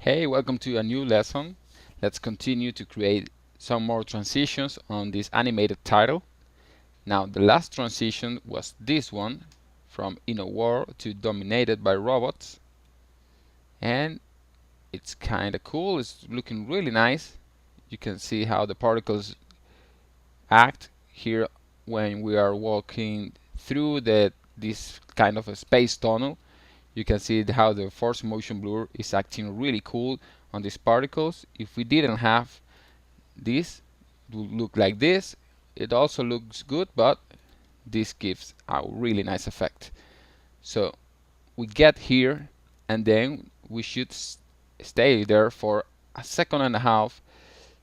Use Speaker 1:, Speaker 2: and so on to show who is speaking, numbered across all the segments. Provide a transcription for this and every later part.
Speaker 1: Hey, welcome to a new lesson. Let's continue to create some more transitions on this animated title. Now, the last transition was this one from In a War to Dominated by Robots, and it's kind of cool. It's looking really nice. You can see how the particles act here when we are walking through this kind of a space tunnel. You can see how the force motion blur is acting really cool on these particles. If we didn't have this, it would look like this. It also looks good, but this gives a really nice effect. So we get here, and then we should stay there for a second and a half.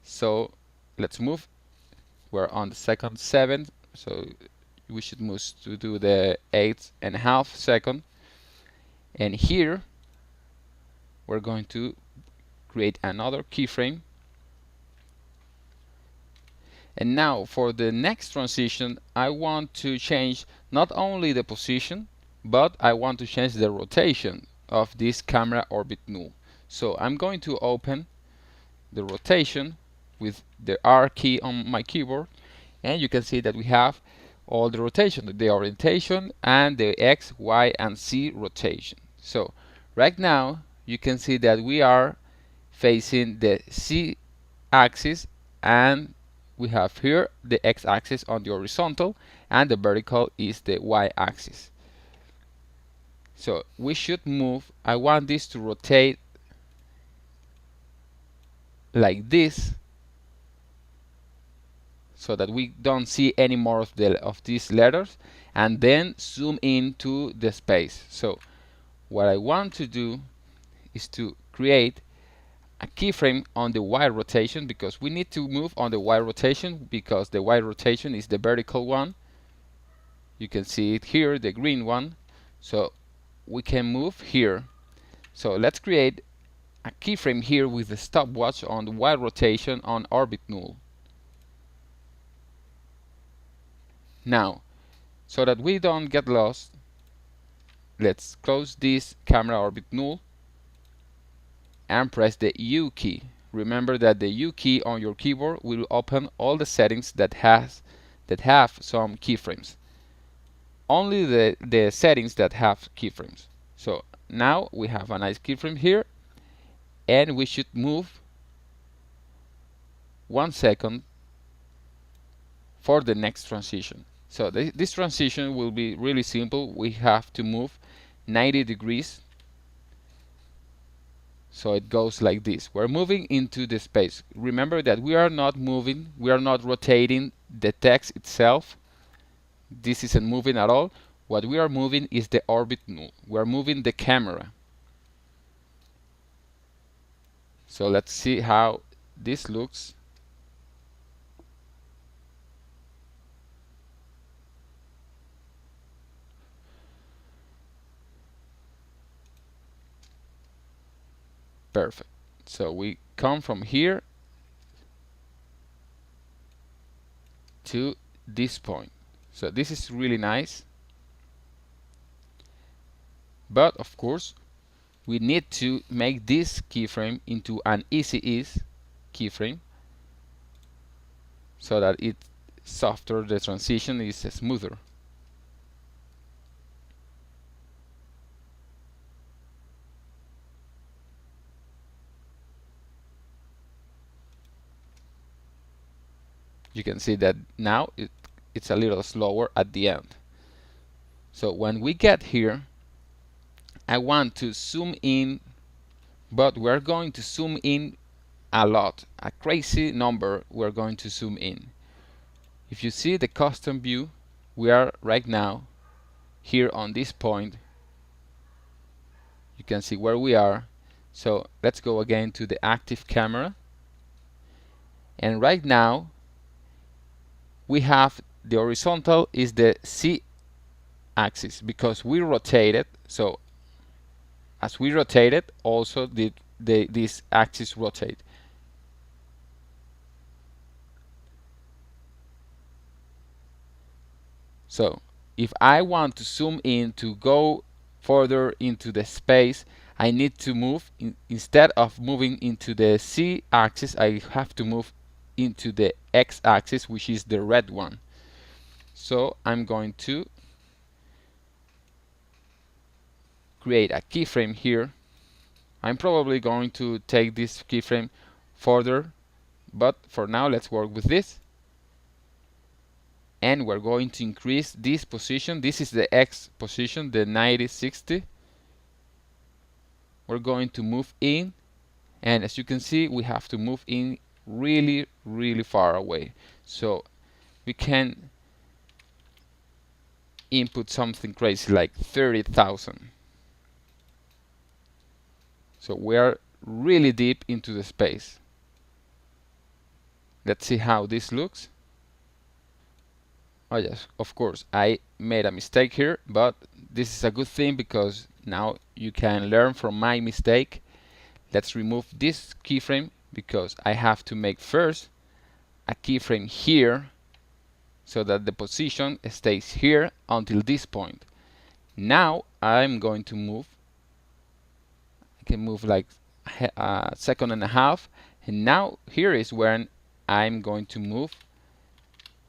Speaker 1: So let's move. We're on the second 7, so we should move to do the 8.5 second. And here we're going to create another keyframe. And now for the next transition, I want to change not only the position, but I want to change the rotation of this camera orbit null. So I'm going to open the rotation with the R key on my keyboard, and you can see that we have all the rotation, the orientation, and the X, Y, and Z rotation. So right now you can see that we are facing the Z axis, and we have here the X-axis on the horizontal, and the vertical is the Y-axis. So we should move. I want this to rotate like this, so that we don't see any more of these letters, and then zoom into the space. So what I want to do is to create a keyframe on the Y rotation, because we need to move on the Y rotation, because the Y rotation is the vertical one. You can see it here, the green one. So we can move here. So let's create a keyframe here with the stopwatch on the Y rotation on orbit null. Now, so that we don't get lost, let's close this camera orbit null and press the U key. Remember that the U key on your keyboard will open all the settings that have some keyframes. Only the settings that have keyframes. So now we have a nice keyframe here, and we should move 1 second for the next transition. So this transition will be really simple. We have to move 90 degrees. So it goes like this. We're moving into the space. Remember that we are not moving, we are not rotating the text itself. This isn't moving at all. What we are moving is the orbit null. We're moving the camera. So let's see how this looks. Perfect. So we come from here to this point. So this is really nice. But of course, we need to make this keyframe into an easy ease keyframe, so that it's softer, the transition is smoother. You can see that now it's a little slower at the end. So when we get here, I want to zoom in, but we're going to zoom in a lot, a crazy number. We're going to zoom in. If you see the custom view, we are right now here on this point. You can see where we are. So let's go again to the active camera, and right now we have the horizontal is the Z axis, because we rotate it. So as we rotate it, also this axis rotate. So if I want to zoom in to go further into the space, I need to move instead of moving into the Z axis, I have to move into the X axis, which is the red one. So I'm going to create a keyframe here. I'm probably going to take this keyframe further, but for now let's work with this. And we're going to increase this position. This is the X position, the 9060. We're going to move in, and as you can see, we have to move in really far away. So we can input something crazy like 30,000. So we are really deep into the space. Let's see how this looks. Oh yes, of course, I made a mistake here, but this is a good thing because now you can learn from my mistake. Let's remove this keyframe because I have to make first a keyframe here so that the position stays here until this point. Now I'm going to move. I can move like a second and a half, and now here is when I'm going to move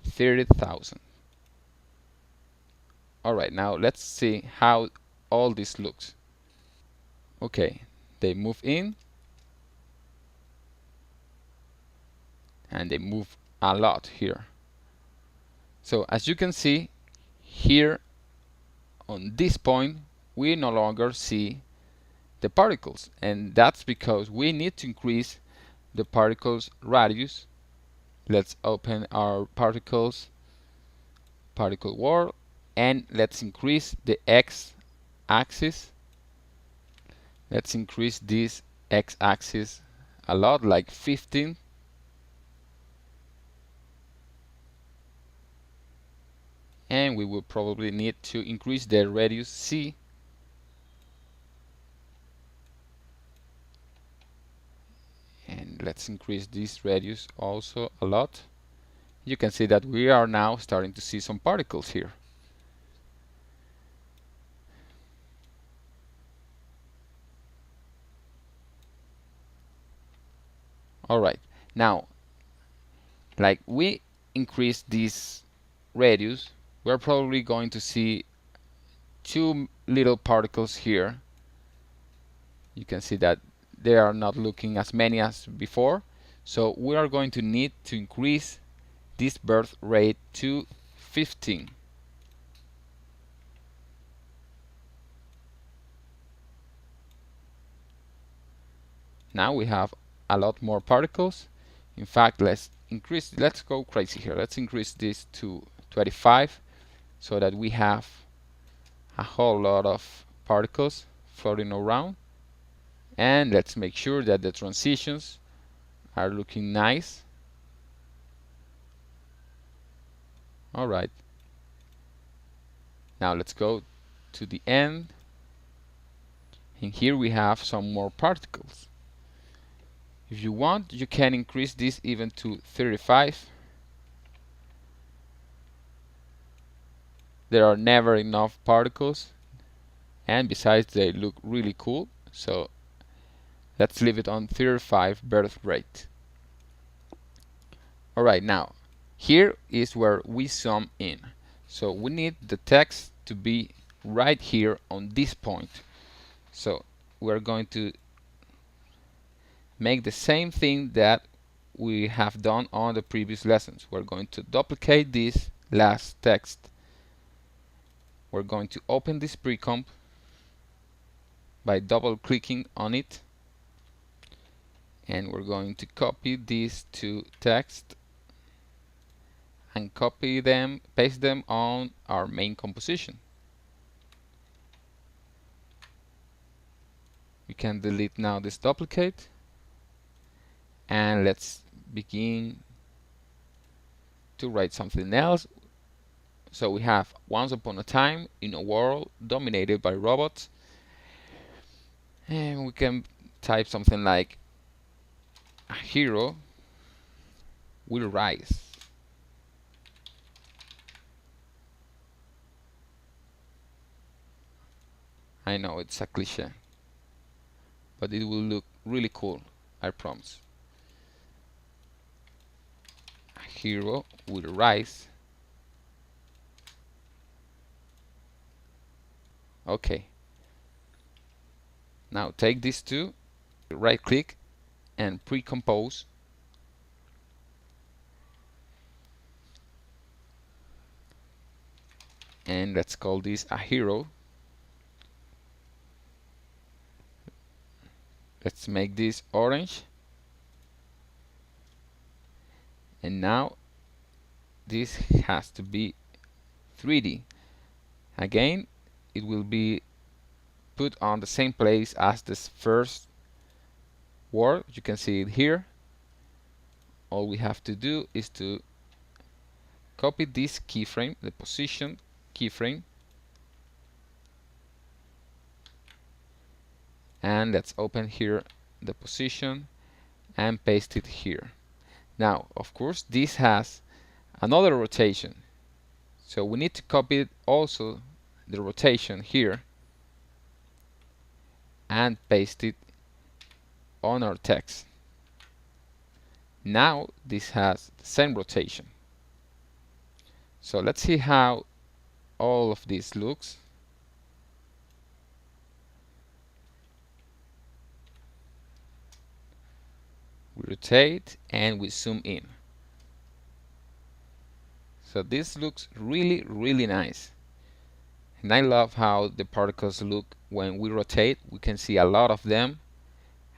Speaker 1: 30,000. Alright, now let's see how all this looks. Okay, they move in and they move a lot here. So as you can see here on this point, we no longer see the particles, and that's because we need to increase the particles radius. Let's open our particles, particle world, and let's increase the X axis. Let's increase this X axis a lot, like 15. And we will probably need to increase the radius C. And let's increase this radius also a lot. You can see that we are now starting to see some particles here. Alright, now, like we increase this radius, we're probably going to see two little particles here. You can see that they are not looking as many as before. So we are going to need to increase this birth rate to 15. Now we have a lot more particles. In fact, let's go crazy here. Let's increase this to 25 so that we have a whole lot of particles floating around. And let's make sure that the transitions are looking nice. Alright. Now let's go to the end. And here we have some more particles. If you want, you can increase this even to 35. There are never enough particles, and besides they look really cool, so let's leave it on 35 birth rate. Alright, now here is where we zoom in. So we need the text to be right here on this point. So we're going to make the same thing that we have done on the previous lessons. We're going to duplicate this last text. We're going to open this pre-comp by double clicking on it, and we're going to copy these two text and copy them, paste them on our main composition. We can delete now this duplicate, and let's begin to write something else. So we have once upon a time in a world dominated by robots, and we can type something like a hero will rise. I know it's a cliche. but it will look really cool, I promise. A hero with rise. Okay. Now take these two, right click and pre-compose. And let's call this a hero. Let's make this orange. And now this has to be 3D. Again, it will be put on the same place as this first word. You can see it here. All we have to do is to copy this keyframe, the position keyframe, and let's open here the position and paste it here. Now, of course, this has another rotation, so we need to copy also the rotation here and paste it on our text. Now this has the same rotation. So let's see how all of this looks. We rotate and we zoom in. So this looks really, really nice. And I love how the particles look when we rotate. We can see a lot of them,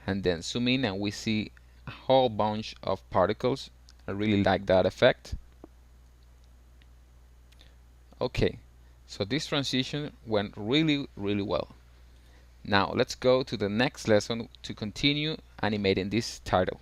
Speaker 1: and then zoom in and we see a whole bunch of particles. I really like that effect. Okay, so this transition went really, really well. Now let's go to the next lesson to continue animating this title.